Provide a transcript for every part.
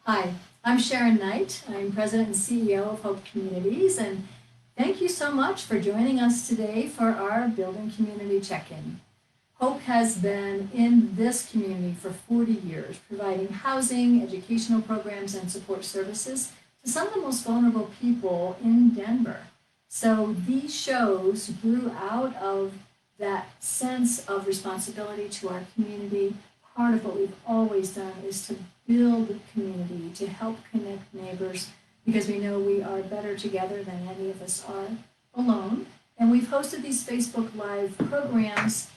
Hi, I'm Sharon Knight. I'm President and CEO of Hope Communities, and thank you so much for joining us today for our Building Community Check-in. Hope has been in this community for 40 years, providing housing, educational programs, and support services to some of the most vulnerable people in Denver. So these shows grew out of that sense of responsibility to our community. Part of what we've always done is to build community, to help connect neighbors, because we know we are better together than any of us are alone. And we've hosted these Facebook Live programs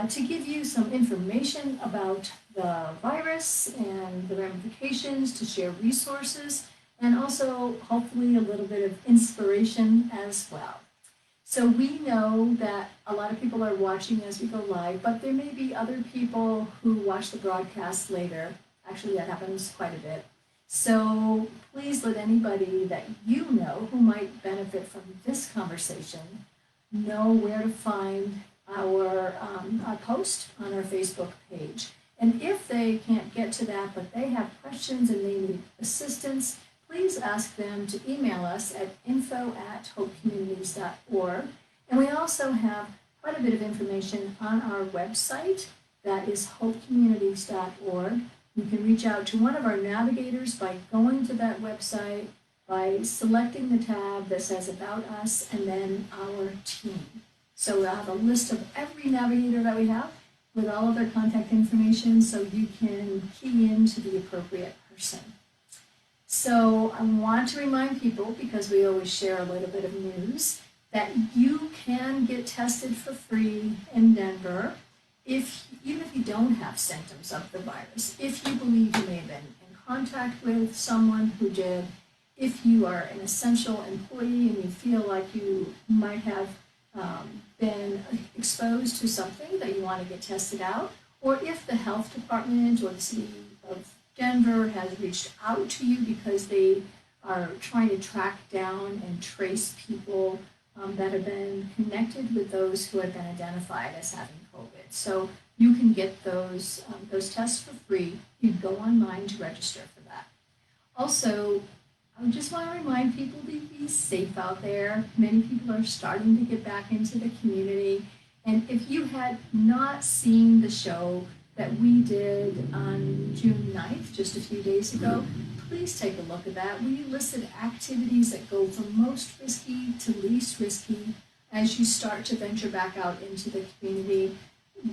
to give you some information about the virus and the ramifications, to share resources, and also hopefully a little bit of inspiration as well. So we know that a lot of people are watching as we go live, but there may be other people who watch the broadcast later. Actually, that happens quite a bit. So please let anybody that you know who might benefit from this conversation know where to find our post on our Facebook page. And if they can't get to that, but they have questions and they need assistance, please ask them to email us at info@hopecommunities.org. And we also have quite a bit of information on our website, that is hopecommunities.org. You can reach out to one of our navigators by going to that website, by selecting the tab that says About Us and then Our Team. So we'll have a list of every navigator that we have with all of their contact information so you can key into the appropriate person. So I want to remind people, because we always share a little bit of news, that you can get tested for free in Denver even if you don't have symptoms of the virus, if you believe you may have been in contact with someone who did, if you are an essential employee and you feel like you might have been exposed to something that you want to get tested out, or if the health department or the city of Denver has reached out to you because they are trying to track down and trace people that have been connected with those who have been identified as having COVID. So you can get those tests for free. You can go online to register for that. Also, I just want to remind people to be safe out there. Many people are starting to get back into the community. And if you had not seen the show that we did on June 9th, just a few days ago, please take a look at that. We listed activities that go from most risky to least risky as you start to venture back out into the community.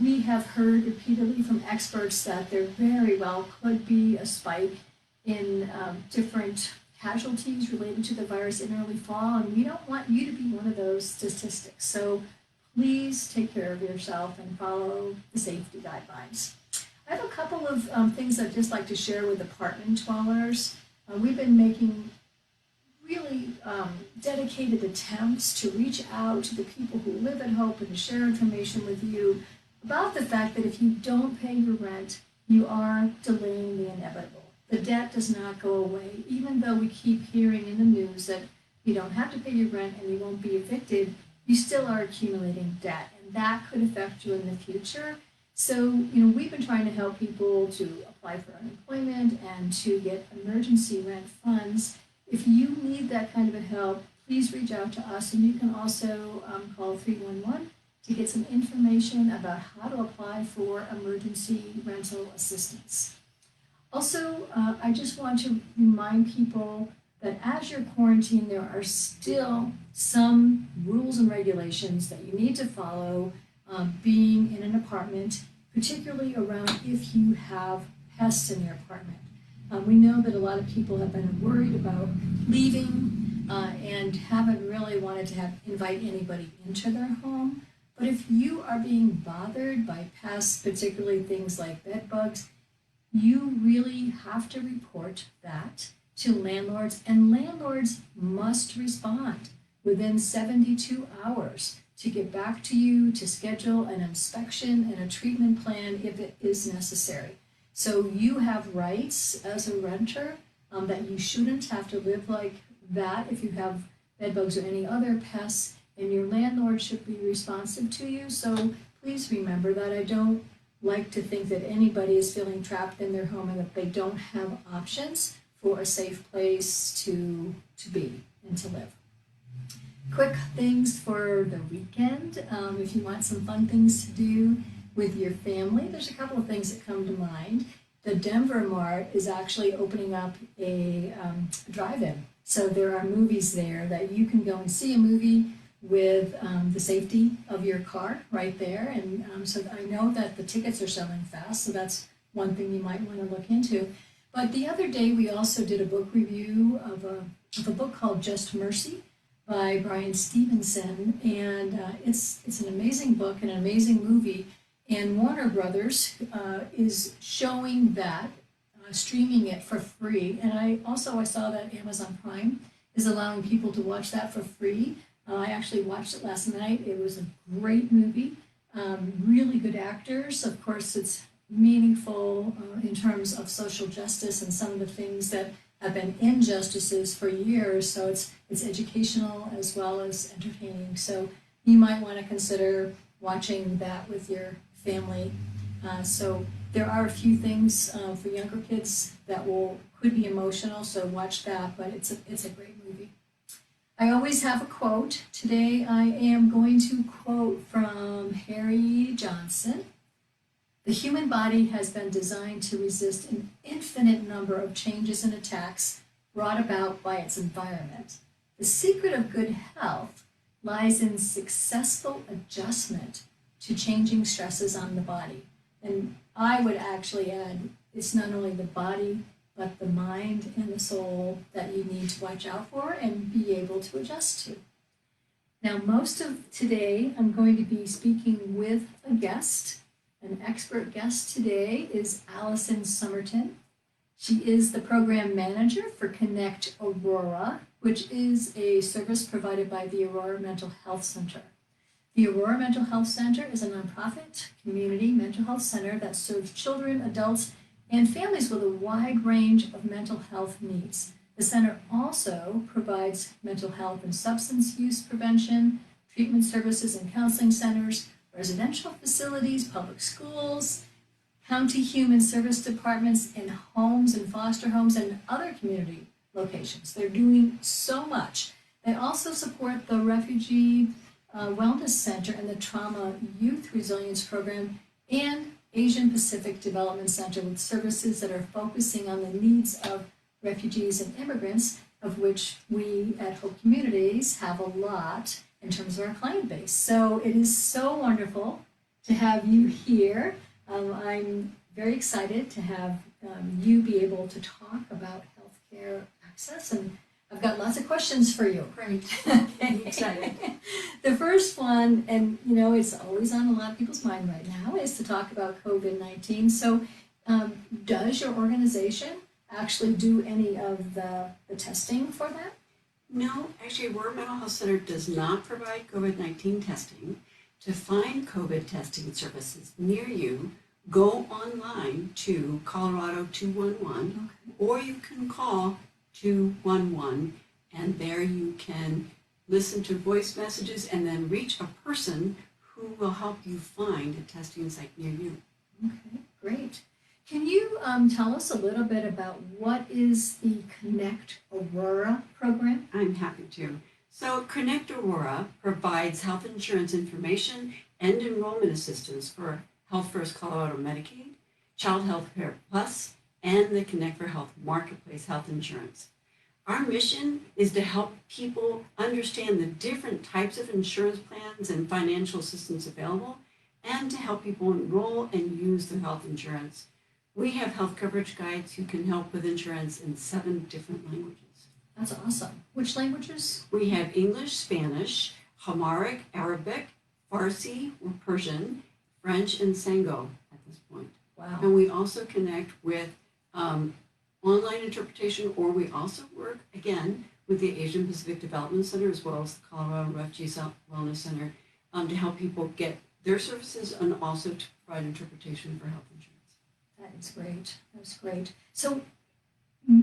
We have heard repeatedly from experts that there very well could be a spike in different casualties related to the virus in early fall, and we don't want you to be one of those statistics. So please take care of yourself and follow the safety guidelines. I have a couple of things I'd just like to share with apartment dwellers. We've been making really dedicated attempts to reach out to the people who live at Hope and to share information with you about the fact that if you don't pay your rent, you are delaying the inevitable. The debt does not go away, even though we keep hearing in the news that you don't have to pay your rent and you won't be evicted, you still are accumulating debt, and that could affect you in the future. So, we've been trying to help people to apply for unemployment and to get emergency rent funds. If you need that kind of help, please reach out to us, and you can also call 311 to get some information about how to apply for emergency rental assistance. Also, I just want to remind people that as you're quarantined, there are still some rules and regulations that you need to follow being in an apartment, particularly around if you have pests in your apartment. We know that a lot of people have been worried about leaving and haven't really wanted to invite anybody into their home. But if you are being bothered by pests, particularly things like bed bugs, you really have to report that to landlords, and landlords must respond within 72 hours to get back to you to schedule an inspection and a treatment plan if it is necessary. So you have rights as a renter that you shouldn't have to live like that if you have bed bugs or any other pests, and your landlord should be responsive to you. So please remember that. I don't like to think that anybody is feeling trapped in their home and that they don't have options for a safe place to be and to live. Quick things for the weekend. If you want some fun things to do with your family, there's a couple of things that come to mind. The Denver Mart is actually opening up a drive-in. So there are movies there that you can go and see a movie with the safety of your car right there. And so I know that the tickets are selling fast, so that's one thing you might want to look into. But the other day we also did a book review of a book called Just Mercy by Brian Stevenson, and it's an amazing book and an amazing movie. And Warner Brothers is showing that, streaming it for free. And I saw that Amazon Prime is allowing people to watch that for free. I actually watched it last night. It was a great movie, really good actors. Of course, it's meaningful in terms of social justice and some of the things that have been injustices for years. So it's educational as well as entertaining. So you might want to consider watching that with your family. So there are a few things for younger kids that could be emotional. So watch that, but it's a great movie. I always have a quote. Today I am going to quote from Harry Johnson. The human body has been designed to resist an infinite number of changes and attacks brought about by its environment. The secret of good health lies in successful adjustment to changing stresses on the body. And I would actually add, it's not only the body, but the mind and the soul that you need to watch out for and be able to adjust to. Now, most of today, I'm going to be speaking with a guest. An expert guest today is Allison Sommerton. She is the program manager for Connect Aurora, which is a service provided by the Aurora Mental Health Center. The Aurora Mental Health Center is a nonprofit community mental health center that serves children, adults, and families with a wide range of mental health needs. The center also provides mental health and substance use prevention, treatment services and counseling centers, residential facilities, public schools, county human service departments, and homes and foster homes and other community locations. They're doing so much. They also support the Refugee Wellness Center and the Trauma Youth Resilience Program and Asian Pacific Development Center with services that are focusing on the needs of refugees and immigrants, of which we at Hope Communities have a lot in terms of our client base. So it is so wonderful to have you here. I'm very excited to have you be able to talk about healthcare access, and I've got lots of questions for you. Great. Okay. Excited. The first one, and you know, it's always on a lot of people's mind right now, is to talk about COVID-19. So does your organization actually do any of the testing for that? No, actually, Aurora Mental Health Center does not provide COVID-19 testing. To find COVID testing services near you, go online to Colorado 211, or you can call 211, and there you can listen to voice messages and then reach a person who will help you find a testing site near you. Okay, great. Can you tell us a little bit about what is the Connect Aurora program? I'm happy to. So Connect Aurora provides health insurance information and enrollment assistance for Health First Colorado Medicaid, Child Health Care Plus, and the Connect for Health Marketplace Health Insurance. Our mission is to help people understand the different types of insurance plans and financial assistance available, and to help people enroll and use their health insurance. We have health coverage guides who can help with insurance in 7 different languages. That's awesome. Which languages? We have English, Spanish, Amharic, Arabic, Farsi, or Persian, French, and Sango at this point. Wow. And we also connect with online interpretation, or we also work, again, with the Asian Pacific Development Center as well as the Colorado Refugee Wellness Center to help people get their services and also to provide interpretation for health insurance. That is great. That's great. So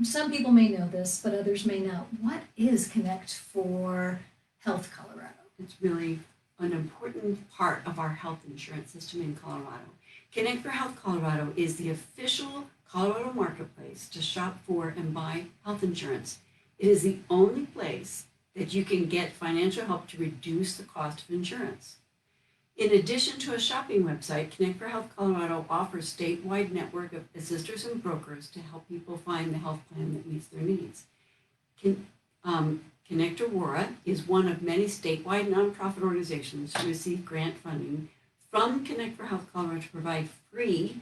some people may know this, but others may not. What is Connect for Health Colorado? It's really an important part of our health insurance system in Colorado. Connect for Health Colorado is the official Colorado Marketplace to shop for and buy health insurance. It is the only place that you can get financial help to reduce the cost of insurance. In addition to a shopping website, Connect for Health Colorado offers a statewide network of assisters and brokers to help people find the health plan that meets their needs. Connect Aurora is one of many statewide nonprofit organizations who receive grant funding from Connect for Health Colorado to provide free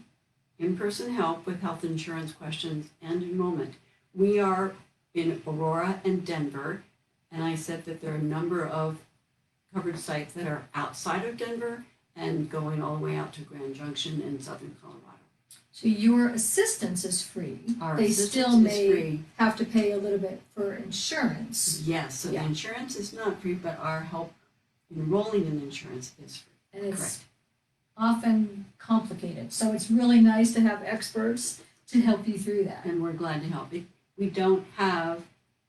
in-person help with health insurance questions and enrollment. We are in Aurora and Denver, and I said that there are a number of coverage sites that are outside of Denver and going all the way out to Grand Junction in southern Colorado. So your assistance is free. Our They assistance still is may free. have to pay a little bit for insurance. Yes, so Yeah. the insurance is not free, but our help enrolling in insurance is free. And it's Correct. often complicated. So it's really nice to have experts to help you through that. And we're glad to help. We don't have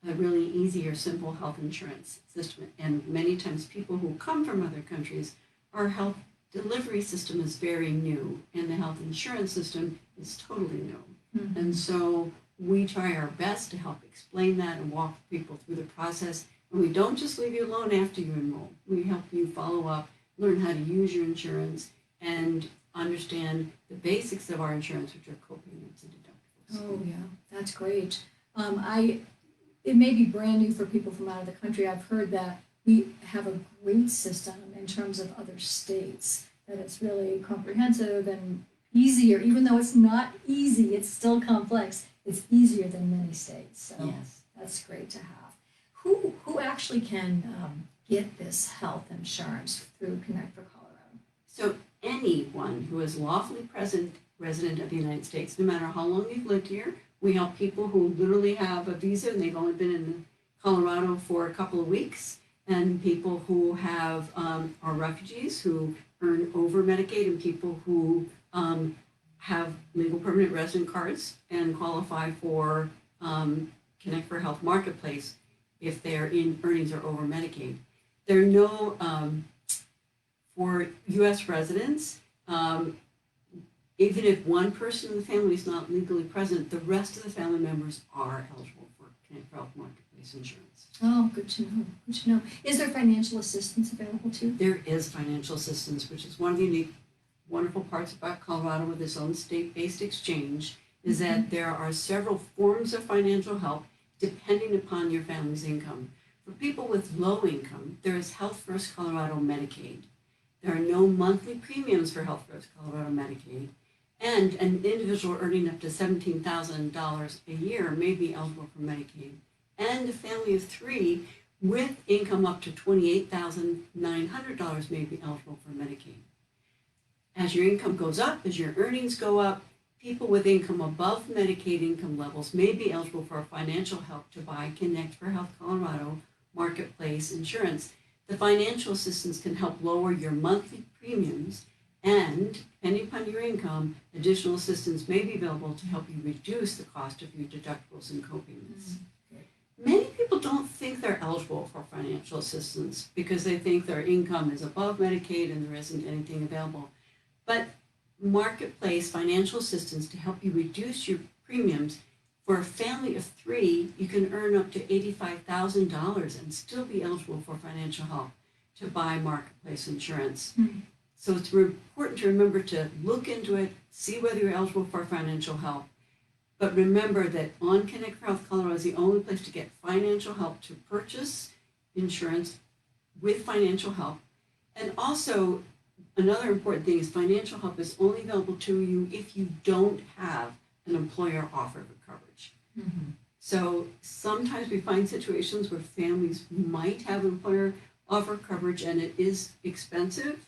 a really easy or simple health insurance system. And many times people who come from other countries, our health delivery system is very new and the health insurance system is totally new. Mhm. And so we try our best to help explain that and walk people through the process. And we don't just leave you alone after you enroll. We help you follow up, learn how to use your insurance, and understand the basics of our insurance, which are co-payments and deductibles. Oh, yeah, that's great. It may be brand new for people from out of the country. I've heard that we have a great system in terms of other states, that it's really comprehensive and easier, even though it's not easy, it's still complex. It's easier than many states, so Yes. that's great to have. Who actually can get this health insurance through Connect for Colorado? So anyone who is lawfully present resident of the United States, no matter how long you've lived here, we help people who literally have a visa and they've only been in Colorado for a couple of weeks, and people who have are refugees who earn over Medicaid, and people who have legal permanent resident cards and qualify for Connect for Health Marketplace if their earnings are over Medicaid. There are no for U.S. residents. Even if one person in the family is not legally present, the rest of the family members are eligible for Connect for Health Marketplace insurance. Oh, good to know. Good to know. Is there financial assistance available too? There is financial assistance, which is one of the unique, wonderful parts about Colorado with its own state-based exchange, is that there are several forms of financial help depending upon your family's income. For people with low income, there is Health First Colorado Medicaid. There are no monthly premiums for Health First Colorado Medicaid. And an individual earning up to $17,000 a year may be eligible for Medicaid. And a family of three with income up to $28,900 may be eligible for Medicaid. As your income goes up, as your earnings go up, people with income above Medicaid income levels may be eligible for financial help to buy Connect for Health Colorado Marketplace insurance. The financial assistance can help lower your monthly premiums, and depending upon your income, additional assistance may be available to help you reduce the cost of your deductibles and copayments. Many people don't think they're eligible for financial assistance because they think their income is above Medicaid and there isn't anything available. But Marketplace financial assistance to help you reduce your premiums, for a family of three, you can earn up to $85,000 and still be eligible for financial help to buy Marketplace insurance. So it's important to remember to look into it, see whether you're eligible for financial help. But remember that on Connect for Health Colorado is the only place to get financial help to purchase insurance with financial help. And also, another important thing is financial help is only available to you if you don't have an employer offer of coverage. So sometimes we find situations where families might have an employer offer coverage and it is expensive.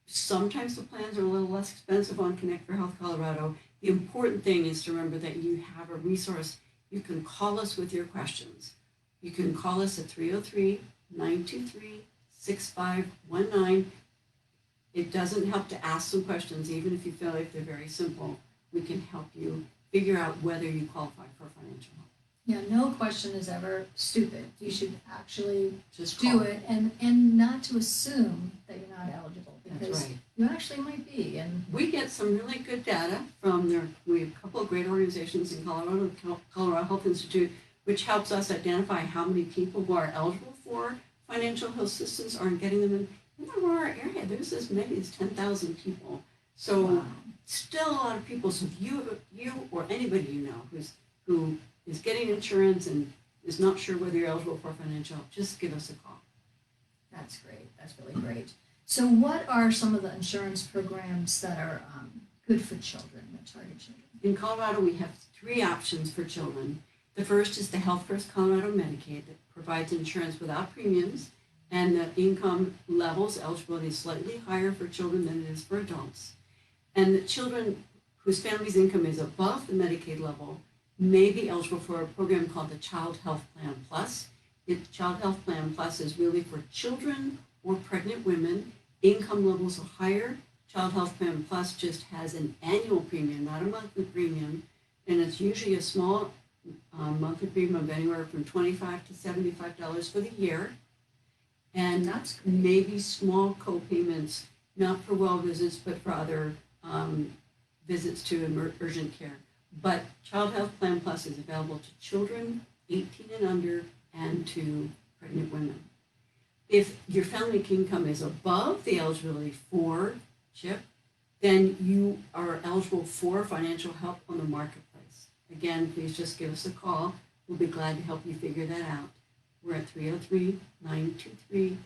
Sometimes the plans are a little less expensive on Connect for Health Colorado. The important thing is to remember that you have a resource. You can call us with your questions. You can call us at 303-923-6519. It doesn't help to ask some questions, even if you feel like they're very simple. We can help you figure out whether you qualify for financial help. Yeah, no question is ever stupid. You should actually Just do call. it, and not to assume that you're not eligible, That's because right. You actually might be, and We get some really good data from we have a couple of great organizations in Colorado, the Colorado Health Institute, which helps us identify how many people who are eligible for financial health assistance aren't getting them in the rural area. There's as many as 10,000 people. So wow. still a lot of people. So if you or anybody you know who is getting insurance and is not sure whether you're eligible for financial help, just give us a call. That's great. That's really great. So what are some of the insurance programs that are good for children, that target children? In Colorado, we have 3 options for children. The first is the Health First Colorado Medicaid that provides insurance without premiums, and the income levels eligibility is slightly higher for children than it is for adults. And the children whose family's income is above the Medicaid level may be eligible for a program called the Child Health Plan Plus. The Child Health Plan Plus is really for children or pregnant women. Income levels are higher. Child Health Plan Plus just has an annual premium, not a monthly premium, and it's usually a small monthly premium of anywhere from $25 to $75 for the year, and That's great. maybe small co-payments, not for well visits, but for other visits to urgent care. But Child Health Plan Plus is available to children 18 and under and to pregnant women. If your family income is above the eligibility for CHIP, then you are eligible for financial help on the marketplace. Again, please just give us a call. We'll be glad to help you figure that out. We're at 303-923-6519.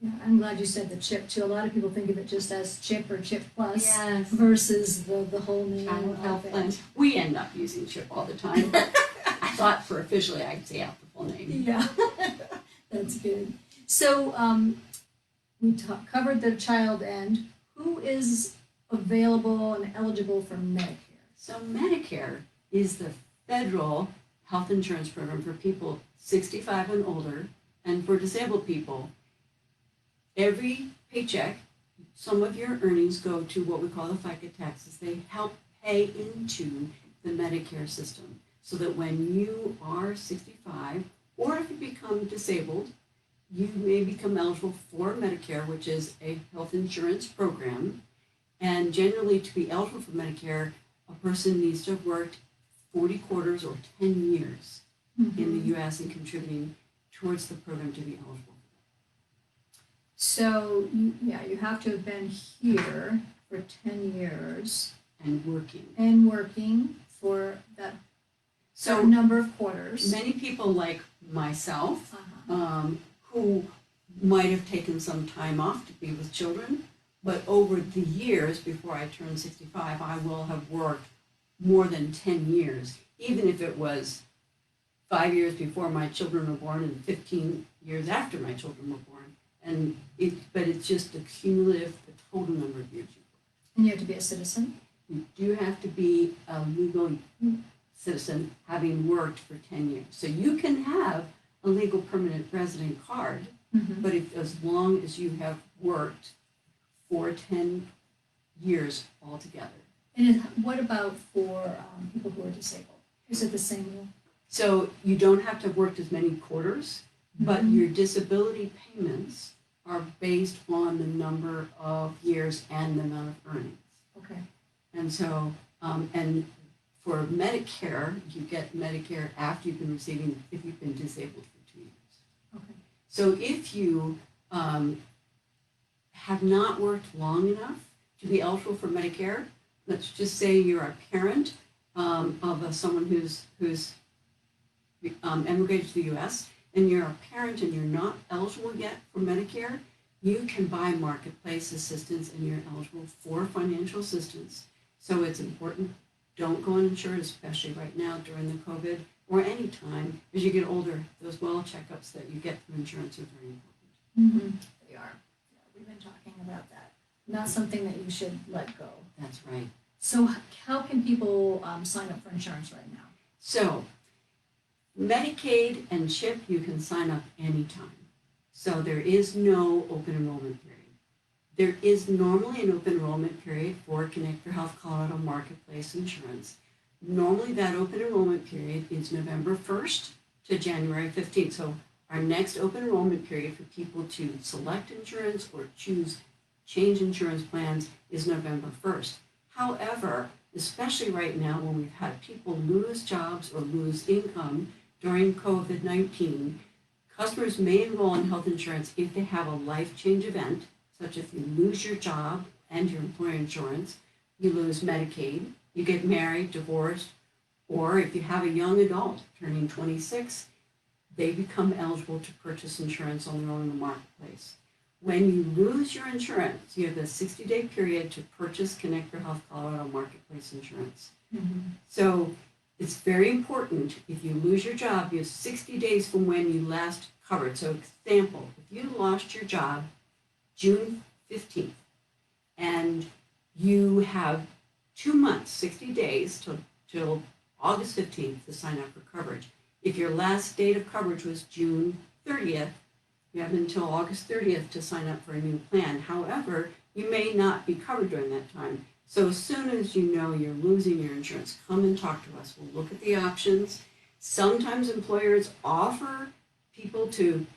Yeah, I'm glad you said the CHIP too. A lot of people think of it just as CHIP or CHIP Plus Yes. versus the whole name Child of health it. plans. We end up using CHIP all the time, but I thought for officially I'd say out the full name. Yeah, that's good. So we covered the child end. Who is available and eligible for Medicare? So Medicare is the federal health insurance program for people 65 and older, and for disabled people. Every paycheck, some of your earnings go to what we call the FICA taxes. They help pay into the Medicare system so that when you are 65, or if you become disabled, you may become eligible for Medicare, which is a health insurance program. And generally, to be eligible for Medicare, a person needs to have worked 40 quarters or 10 years in the U.S. and contributing towards the program to be eligible. So you have to have been here for 10 years And working. and working for that So number of quarters. many people like myself, Uh-huh. who might have taken some time off to be with children, but over the years before I turned 65, I will have worked more than 10 years, even if it was 5 years before my children were born and 15 years after my children were born. But it's just the cumulative, the total number of years you work. And you have to be a citizen. You do have to be a legal citizen having worked for 10 years. So you can have a legal permanent resident card, Mm-hmm. but as long as you have worked for 10 years altogether. And what about for people who are disabled? Is it the same rule? So you don't have to have worked as many quarters, but Mhm. your disability payments are based on the number of years and the amount of earnings. Okay. And so, and for Medicare, you get Medicare after you've been receiving, if you've been disabled for 2 years. Okay. So if you have not worked long enough to be eligible for Medicare, let's just say you're a parent of someone who's emigrated to the U.S., and you're a parent and you're not eligible yet for Medicare, you can buy marketplace assistance and you're eligible for financial assistance. So it's important, don't go uninsured, especially right now during the COVID or any time as you get older. Those well checkups that you get from insurance are very important. Mm-hmm. They are. Yeah, we've been talking about that. Not something that you should let go. That's right. So how can people sign up for insurance right now? So Medicaid and CHIP, you can sign up anytime. So there is no open enrollment period. There is normally an open enrollment period for Connect Your Health Colorado Marketplace Insurance. Normally that open enrollment period is November 1st to January 15th. So our next open enrollment period for people to select insurance or choose change insurance plans is November 1st. However, especially right now when we've had people lose jobs or lose income during COVID-19, customers may enroll in health insurance if they have a life change event, such as you lose your job and your employer insurance, you lose Medicaid, you get married, divorced, or if you have a young adult turning 26, they become eligible to purchase insurance on their own in the marketplace. When you lose your insurance, you have a 60-day period to purchase Connect Your Health Colorado Marketplace insurance. Mm-hmm. So it's very important, if you lose your job, you have 60 days from when you last covered. So example, if you lost your job June 15th and you have 2 months, 60 days till August 15th to sign up for coverage. If your last date of coverage was June 30th, you have until August 30th to sign up for a new plan. However, you may not be covered during that time. So as soon as you know you're losing your insurance, come and talk to us. We'll look at the options. Sometimes employers offer people to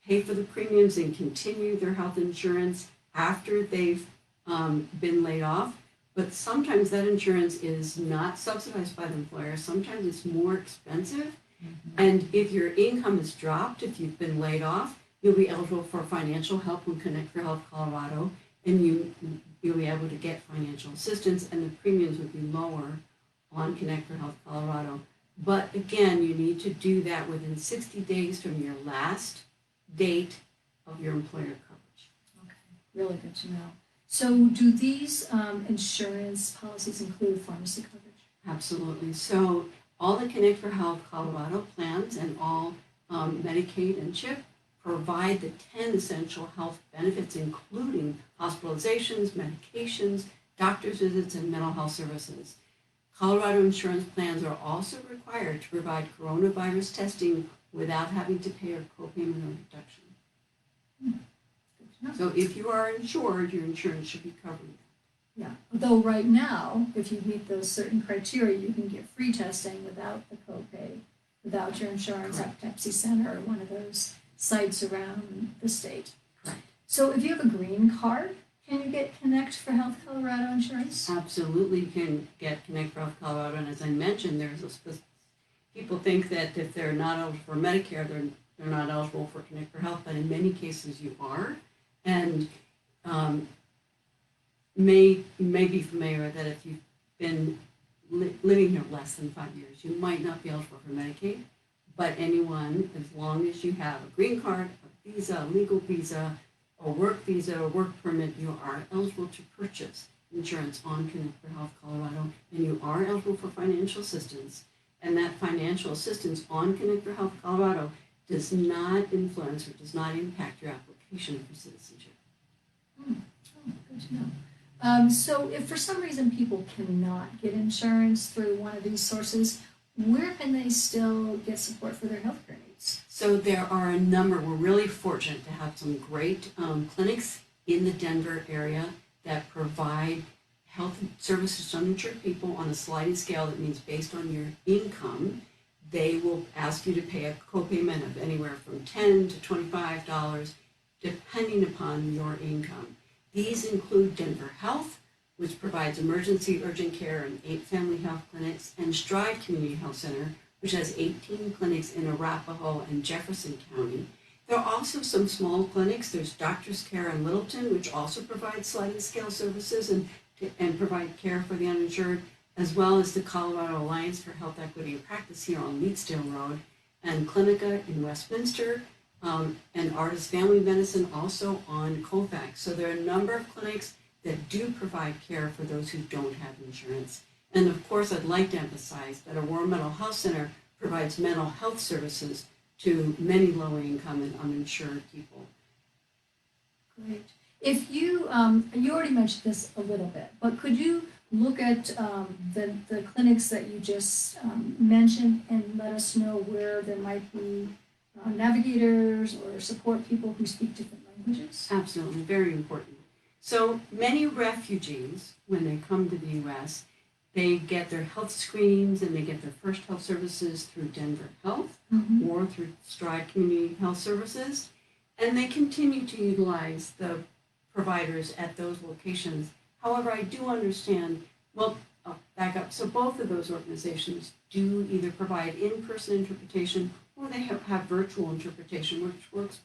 pay for the premiums and continue their health insurance after they've been laid off. But sometimes that insurance is not subsidized by the employer. Sometimes it's more expensive. Mm-hmm. And if your income is dropped, if you've been laid off, you'll be eligible for financial help from Connect Your Health Colorado, and you'll be able to get financial assistance, and the premiums would be lower on Connect Your Health Colorado. But again, you need to do that within 60 days from your last date of your employer coverage. Okay, really good to know. So do these insurance policies include pharmacy coverage? Absolutely. So all the Connect Your Health Colorado plans and all Medicaid and CHIP provide the 10 essential health benefits, including hospitalizations, medications, doctor's visits, and mental health services. Colorado insurance plans are also required to provide coronavirus testing without having to pay a copayment or deduction. So if you are insured, your insurance should be covering that. Yeah, though right now, if you meet those certain criteria, you can get free testing without the copay, without your insurance at Pepsi Center or one of those sites around the state. Correct. So if you have a green card, can you get Connect for Health Colorado insurance? Absolutely, you can get Connect for Health Colorado, and as I mentioned, people think that if they're not eligible for Medicare, they're not eligible for Connect for Health, but in many cases you are. And you may be familiar that if you've been living here less than 5 years, you might not be eligible for Medicaid, but anyone, as long as you have a green card, a visa, a legal visa, a work visa, or work permit, you are eligible to purchase insurance on Connect for Health Colorado, and you are eligible for financial assistance. And that financial assistance on Connect for Health Colorado does not influence or does not impact your application for citizenship. Oh, good to know. So if for some reason people cannot get insurance through one of these sources, where can they still get support for their healthcare needs? So there are a number. We're really fortunate to have some great clinics in the Denver area that provide health services to uninsured people on a sliding scale. That means based on your income, they will ask you to pay a copayment of anywhere from $10 to $25, depending upon your income. These include Denver Health, which provides emergency urgent care and 8 family health clinics, and Stride Community Health Center, which has 18 clinics in Arapahoe and Jefferson County. There are also some small clinics. There's Doctor's Care in Littleton, which also provides sliding scale services and provide care for the uninsured, as well as the Colorado Alliance for Health Equity and Practice here on Leetsdale Road, and Clinica in Westminster, and Artis Family Medicine also on Colfax. So there are a number of clinics that do provide care for those who don't have insurance. And of course, I'd like to emphasize that Aurora Mental Health Center provides mental health services to many low-income and uninsured people. Great. If you already mentioned this a little bit, but could you look at the clinics that you just mentioned and let us know where there might be navigators or support people who speak different languages? Absolutely, very important. So many refugees, when they come to the U.S., they get their health screens and they get their first health services through Denver Health or through Stride Community Health Services, and they continue to utilize the providers at those locations. However, I do understand, well, I'll back up. So both of those organizations do either provide in-person interpretation or they have virtual interpretation, which works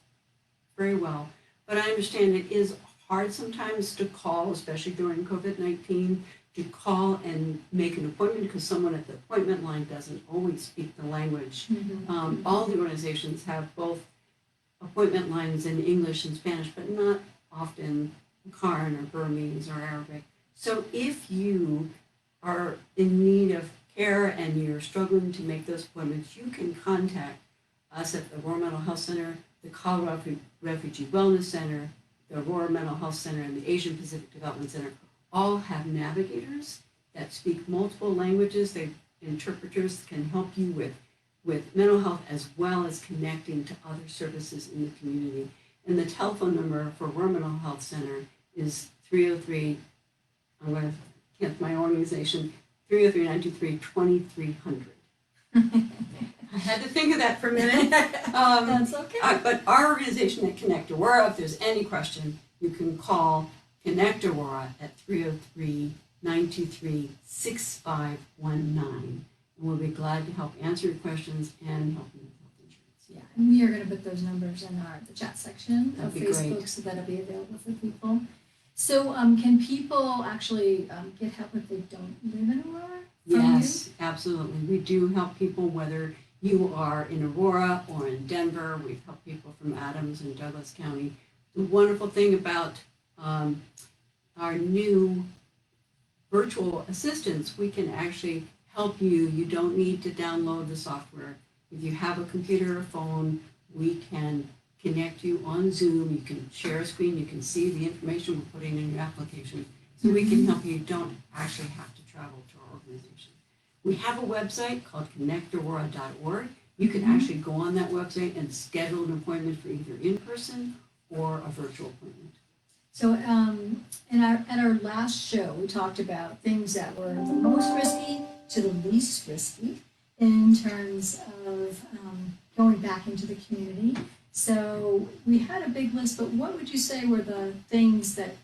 very well. But I understand it is hard sometimes to call, especially during COVID-19, to call and make an appointment because someone at the appointment line doesn't always speak the language. All the organizations have both appointment lines in English and Spanish, but not often Karen or Burmese or Arabic. So if you are in need of care and you're struggling to make those appointments, you can contact us at the Aurora Mental Health Center, the Colorado Refugee Wellness Center, the Aurora Mental Health Center, and the Asian Pacific Development Center. All have navigators that speak multiple languages. Interpreters can help you with mental health as well as connecting to other services in the community. And the telephone number for Aurora Mental Health Center is 303, I'm going to count my organization, 303-923-2300. I had to think of that for a minute. That's okay. But our organization at Connect Aurora, if there's any question, you can call Connect Aurora at 303-923-6519. And we'll be glad to help answer your questions and help you with health insurance. Yeah, and we are going to put those numbers in the chat section of That'd be Facebook great. so that'll be available for people. So can people actually get help if they don't live in Aurora? Yes, absolutely. We do help people whether you are in Aurora or in Denver. We've helped people from Adams and Douglas County. The wonderful thing about our new virtual assistants, we can actually help you. You don't need to download the software. If you have a computer or phone, we can connect you on Zoom. You can share a screen. You can see the information we're putting in your application. So we can help you. You don't actually have to travel to our organization. We have a website called connectaurora.org. You can actually go on that website and schedule an appointment for either in-person or a virtual appointment. So at our last show, we talked about things that were the most risky to the least risky in terms of going back into the community. So we had a big list, but what would you say were the things that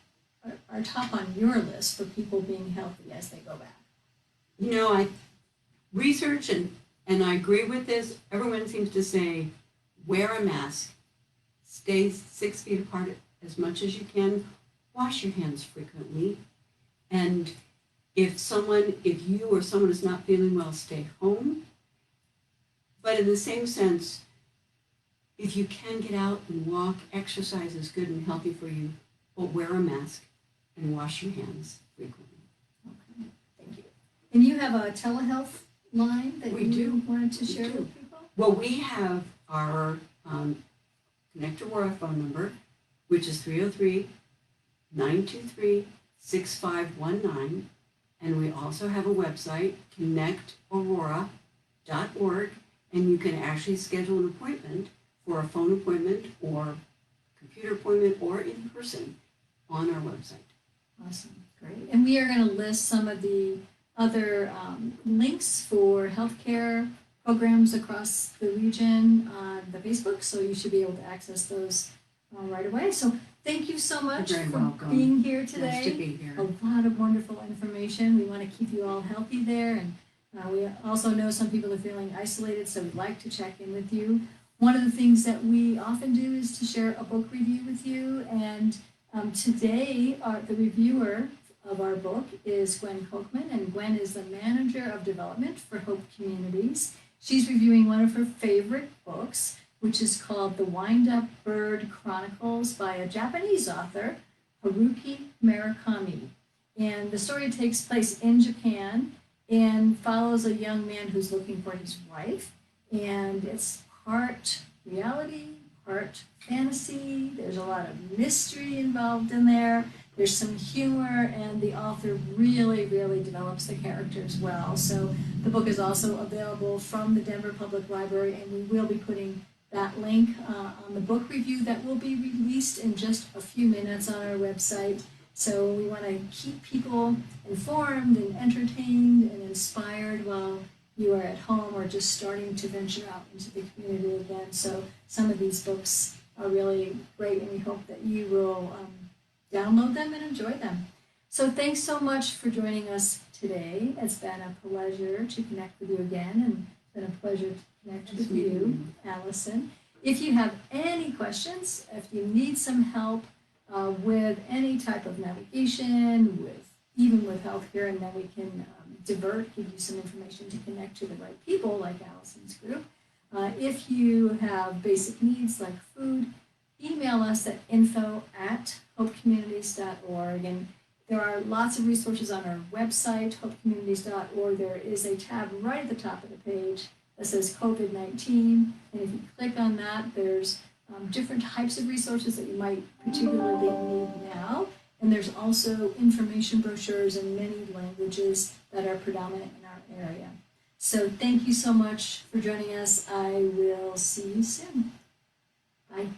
are top on your list for people being healthy as they go back? You know, I research and I agree with this. Everyone seems to say, wear a mask, stay 6 feet apart as much as you can, wash your hands frequently, and if you or someone is not feeling well, stay home. But in the same sense, if you can get out and walk, exercise is good and healthy for you, but wear a mask and wash your hands frequently. Okay, thank you. And you have a telehealth line that We you do. wanted to We share do. with people? Well, we have our Connect Aurora phone number, which is 303-923-6519. And we also have a website, connectaurora.org, and you can actually schedule an appointment for a phone appointment or computer appointment or in person on our website. Awesome, great. And we are going to list some of the other links for healthcare programs across the region on the Facebook, so you should be able to access those right away. So thank you so much You're very for welcome. being here Nice to today. be here. A lot of wonderful information. We want to keep you all healthy there, and we also know some people are feeling isolated, so we'd like to check in with you. One of the things that we often do is to share a book review with you, and today the reviewer of our book is Gwen Kochman, and Gwen is the Manager of Development for Hope Communities. She's reviewing one of her favorite books, which is called The Wind-Up Bird Chronicles by a Japanese author, Haruki Murakami. And the story takes place in Japan and follows a young man who's looking for his wife. And it's part reality, part fantasy. There's a lot of mystery involved in there. There's some humor, and the author really, really develops the characters well. So the book is also available from the Denver Public Library, and we will be putting that link on the book review that will be released in just a few minutes on our website. So we want to keep people informed and entertained and inspired while you are at home or just starting to venture out into the community again. So some of these books are really great, and we hope that you will download them and enjoy them. So thanks so much for joining us today. It's been a pleasure to connect with you again, and it's been a pleasure to connect with you, Allison. If you have any questions, if you need some help with any type of navigation, even with healthcare, and then we can give you some information to connect to the right people, like Allison's group. If you have basic needs like food, email us at info@hopecommunities.org. And there are lots of resources on our website, hopecommunities.org. There is a tab right at the top of the page that says COVID-19. And if you click on that, there's different types of resources that you might particularly need now. And there's also information brochures in many languages that are predominant in our area. So thank you so much for joining us. I will see you soon. Bye.